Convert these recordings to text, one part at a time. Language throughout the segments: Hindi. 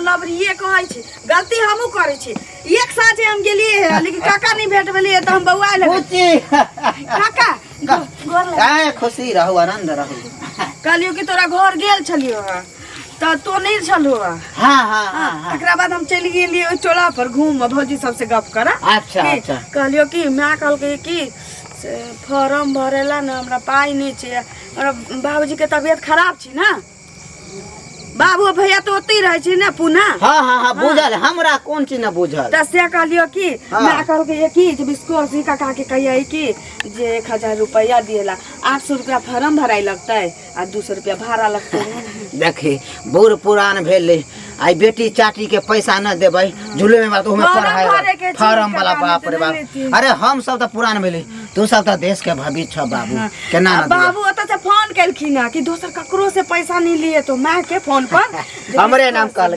लबरिए कहै छी गलती हमहू करै छी एक साथे हम गेलिए लेकिन काका नहीं भेट भेलिए त हम बौआ लगे काका काय खुशी रहू आनंद रहू कहलियो कि तोरा घर गेल छलियो तो नहीं छलो हाँ एकरा बाद हम चली गेलिए ओइ टोला पर घूम भौजी सबसे गप करा अच्छा कहलियो कि मैं कहलकै कि फॉर्म भरेला ना हमरा पाई नहीं छे हमरा बाबूजी के तबीयत खराब छी ना बाबू भैया तो ओते रहे छी ना पुना हाँ बुझल हमरा कौन चीज न बुझल तसे कहलियो कि मैं कहलकै कि जे बिस्कोसी काका के कहिए कि जे 1000 रुपया दिएला 800 रुपया फॉर्म भराई लगतै आ 200 रुपया भाड़ा लगतै देखी बूढ़ पुरान भेले आई बेटी चाटी के पैसा न देबै झूले में बात ओमे पढ़ाई फॉर्म वाला बाप रे बाप अरे हम सब त पुरान भेले तू सब त देश के भविष्य छ बाबू केना न बाबू ओत से फोन केलखिन कि दोसर ककरो से पैसा नहीं लिए तो मैं के फोन पर हमरे नाम कहल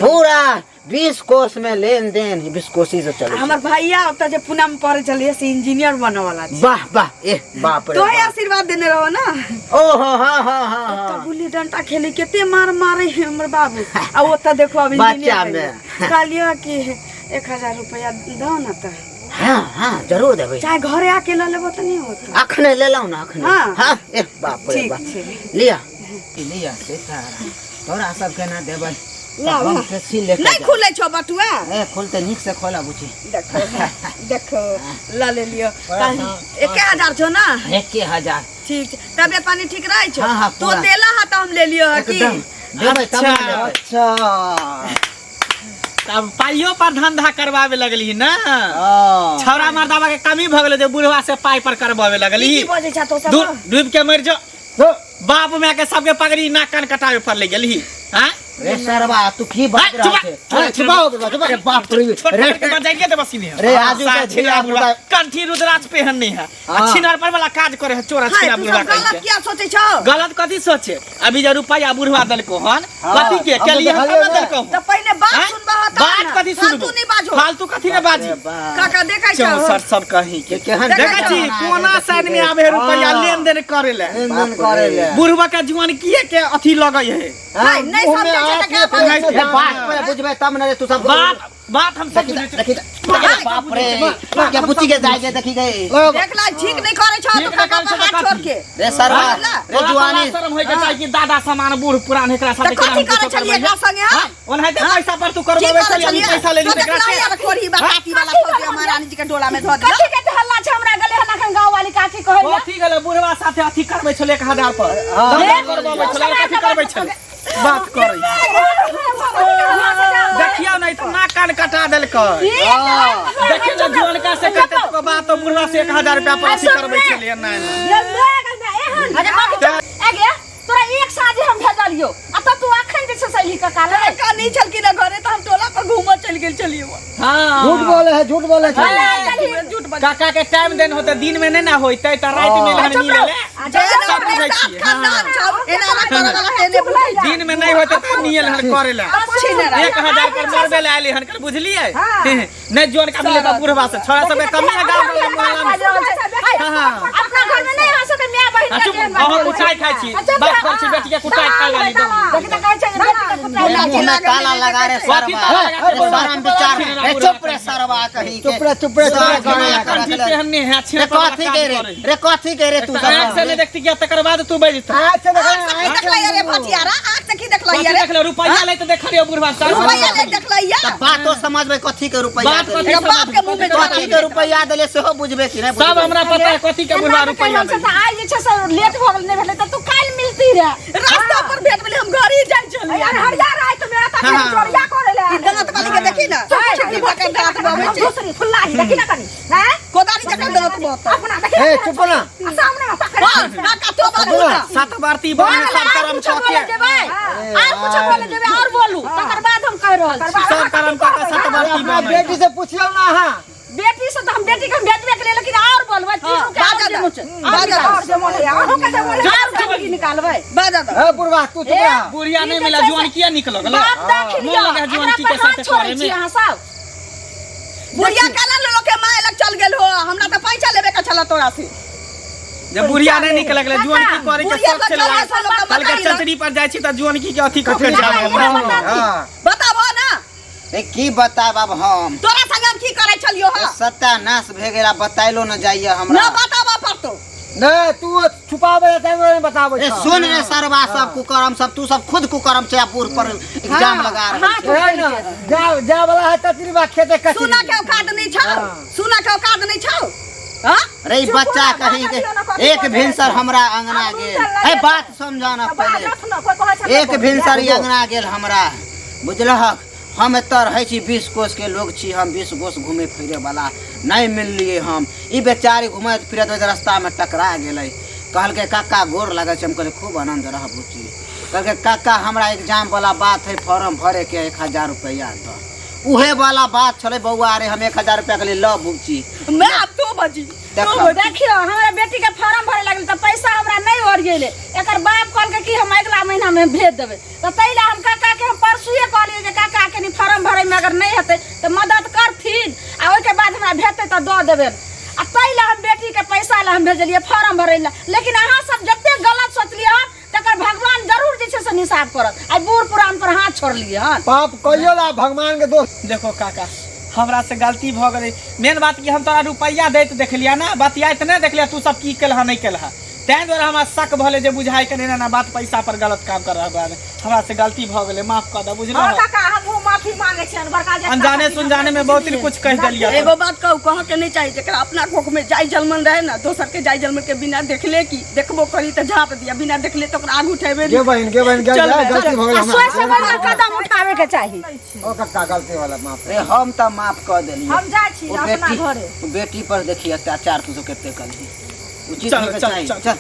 पूरा 20 कोस में लेन देन 20 कोसी से चले हमर भैया ओत जे पुना में पढ़े चलिए से इंजीनियर बने वाला छी वाह ए बाप रे तो आशीर्वाद देने रहो ना ओहो हां तो गुल्ली डंडा खेले केते मारे हमर बाबू आ ओत देखो अब इंजीनियर में कहलियो कि 1000 रुपया दो ना त हाँ जरूर देबै चाहे घरे आके ले लेबो त नहीं होत अखने ले लऊ ना अखने हां ए बाप रे बाप लिया से सारा तोरा सब के ना देबै नहीं खुले छो बटुआ ए खुलते निक से खोला बुची देखो ला ले लियो 1000 छो ना 1000 ठीक तबियत पानी ठीक रहे छो हाँ, तो देला हा त हम ले लियो की अच्छा तब पाइयो पर धंधा करवावे लगली ना छौरा मर्दावा के कमी भ गेले जे बुढ़वा से पाई पर करवावे लगली की बोझे छ तो सब डूब के मर जो बाप में के सबके पगड़ी नाक कान कटावे पर ले गेली हां रे सरवा तू की बात रहा है छुपाओ रे बाप रे रे बजाइए तो बसी नहीं रे आज का झिला बुढ़ा कंठी रुद्राक्ष पहननी है छिनार पर वाला काज करे है चोरा छिना बुढ़वा गलत क्या सोचे छो गलत कथि सोचे अभी जो रुपया बुढ़वा दल को हन कथि के लिए हम दल को तो पहले बात सुनबा होता बात कथि सुनबो फालतू कथि ने बाजी काका देखै छो सर कहि के देखै छी कोना साइड में आबे रुपया लेन देन करे ले बुढ़वा का जुआन किए के अथि लगै है नहीं समझे त क्या बात बुझबे तब न तू सब बात हम सब बाप रे क्या बुच्ची के जाएगे देखी गए देखला ठीक नहीं करे छो तो काका हाथ छोड़ के रे सरवा रे जुआनी शर्म होय के चाहिए कि दादा समान बूढ़ पुरान एकरा साथे कथि करे छलिए एकरा संगे हां ओनहते पैसा पर तू करबे चली पैसा ले ली एकरा से कोरी बाती वाला खोजे महारानी जी के डोला में धो दियो कथि के हल्ला छ हमरा गले हल्ला खन गांव वाली काकी कहै कथि गले बुढ़वा साथे अथि करबै छले 1000 पर करबै छले कथि करबै छले बात करै देखियो नहीं तो नाक कान कटा देलकै देखियो ना जीवन का से कहते तो बात तो बुढ़वा से 1000 रुपया पर अथि करबै छले नहीं आगे तोरा एक साजे हम भेजलियो आ त तू अखन जे छै सही का काले का नहीं चल कि ना घरे त हम टोला पर घूमो चल गेल चलियो हां झूठ बोले है झूठ काका के टाइम देन होते दिन में नहीं ना होइते त रात में हम मिले सब बुझै छी एना करे वाला हेने बुझै दिन में नहीं होते त नियल हन करेला 1000 पर मरबे ले आली हन कर बुझलिए नहीं जोन का मिले त बुढ़वा से छोरा सब कमी गांव मोहल्ला में हां अपना घर में नहीं आ सके मियां बहिन के हम कुटाई खाइ छी बात कर छी बेटी के कुटाई खा गाली दो देखि त कहै छै बेटी के कुटाई मुंह में ताला लगा रे सरवा शरम विचार रे चुप रे सरवा कहीं के चुप रे कंठी पहनने है रे कथि के रे तू आंख से नहीं देखती क्या तकर बाद तू बैठ आंख से देखला रे भटियारा आंख से की देखला रे देख ले रुपया ले तो देख लियो बुढ़वा रुपया ले देखला या बात तो समझ में कथि के रुपया बात कथि बाप के मुंह में कथि के रुपया देले सेहो बुझबे कि नहीं सब हमरा पता है कथि के बुढ़वा रुपया से त आई जे छै से लेट भ गेल नहीं भेले त तू काल मिलती रे रास्ता पर भेट भेले हम घर ही जाई चली यार हरियार आइ तो मेरा त चोरिया करे ले दंत वाली के देखी ना छुट्टी भटक दांत बाबे छी दूसरी खुला ही देखी ना कनी हैं कोदारी जका दंत बहुत अपना देखी ए चुप ना सामने में पकड़ काका तो बात सात बारती बने सब कर्म छके और कुछ बोले जेबे और बोलू तकर बाद हम कह रहल छी सब कर्म का सात बारती बने बेटी से पूछियो ना हां बेटी से तो हम बेटी के भेजबे के लिए लेकिन और बोलबे तीनों के बाजा और से मोले आहो के से मोले जोर की निकालबे बाजा ए बुढ़वा तू चुप रह बुढ़िया नहीं मिला जुआन किया निकल गलो बात देख लियो मन लगा जुआन की के साथ करे में यहां सब बुढ़िया काला लोग के माय लग चल गेल हो हमरा त पैसा लेबे का छला तोरा से जब बुढ़िया नहीं निकल गेलै जुआन की करे के बुढ़िया सब तो चलवा चला सब कल के बताइए। चचरी पर जाइ छी त जुआन की के अथी क के ना, जाबे ये बता दी। बताबो ना ए की बताब अब हम तोरा संग हम की करे छलियो ह सत्यानाश भे गेला बताइलो न जाइए हमरा ना बताबो पड़तो नहीं तू छुपावे टाइम में बताबो ए सुन रे सरवा सब कुकरम सब तू सब खुद कुकरम चयापुर पर एग्जाम लगा रहे जा वाला है तजरीबा खेते कचरी सुना के औकात नहीं छौ सुना के औकात नहीं छौ हां रे ई बच्चा कहीं के एक भिनसर हमरा अंगना गेल ए बात समझाना पहले एक भिनसर ई अंगना गेल हमरा बुझलहक हम एत रहै छी 20 कोस के लोग छी हम 20 कोस घूमे फिरे वाला नहीं मिललिए हम ई बेचारी घुमैत फिरत रास्ता में टकरा गेलै कहलके काका गोर लागल छै हम कहले खूब आनंद रह बुची कहलके काका हमरा एग्जाम वाला बात है फॉर्म भरे के 1000 रुपया द उहे वाला बात छले बउआ रे हम 1000 रुपया के लिए ल बुची मैं अब तो बजी देखियो हमरा बेटी के फार्म भरे लागल त पैसा हमरा नहीं ओरिएले एकर बाप कहल के कि हम अगला महीना में भेज देबे त तैला हम काका के हम परसुए कहलिए जे काका के नि फार्म भरे में अगर नहीं हेतै त मदद करथिन आ ओइ के बाद हमरा भेटतै त द देबे आ तैला हम बेटी के पैसा ला हम भेजलिए फार्म भरे ला लेकिन अहाँ सब जत्ते गलत सोचलिए तकर भगवान जरूर जे छै से हिसाब करत आ बूढ़ पुरान पर हाथ छोड़लिए हन पाप कहियो ला भगवान के दोस्त देखो काका हमरा से गलती भ गेलै मेन बात कि हम तोरा रुपैया दैत देखलिया ना बतियाइत नहीं देखलिया तू सब की केलहा नहीं केलहा तैं द्वारा हमरा शक भले जे बुझाई के नहीं ना बात पैसा पर गलत काम कर रहा है हमरा से गलती भ गेलै माफ कर द बुझलो हां काका हम माफी मांगे छियन बड़का जे अनजाने सुनजाने में बहुत ही कुछ कह दिलिया एगो बात कहू कह के नहीं चाहिए जेकरा अपना कोख में जाय जलमन रहे ना दोसर के जाय जलमन के बिना देखले की देखबो करी त झाप दिया बिना देखले तो ओकरा आगू उठेबे के बहन गलती हो गेल सोच से बड़ा कदम उठावे के चाहिए ओ काका गलती वाला माफ रे हम त माफ कर देलिए हम जाय छी अपना घरे बेटी पर देखी अत्याचार तू सब केते कली उचित चल, होके चल, चाहिए चल। चल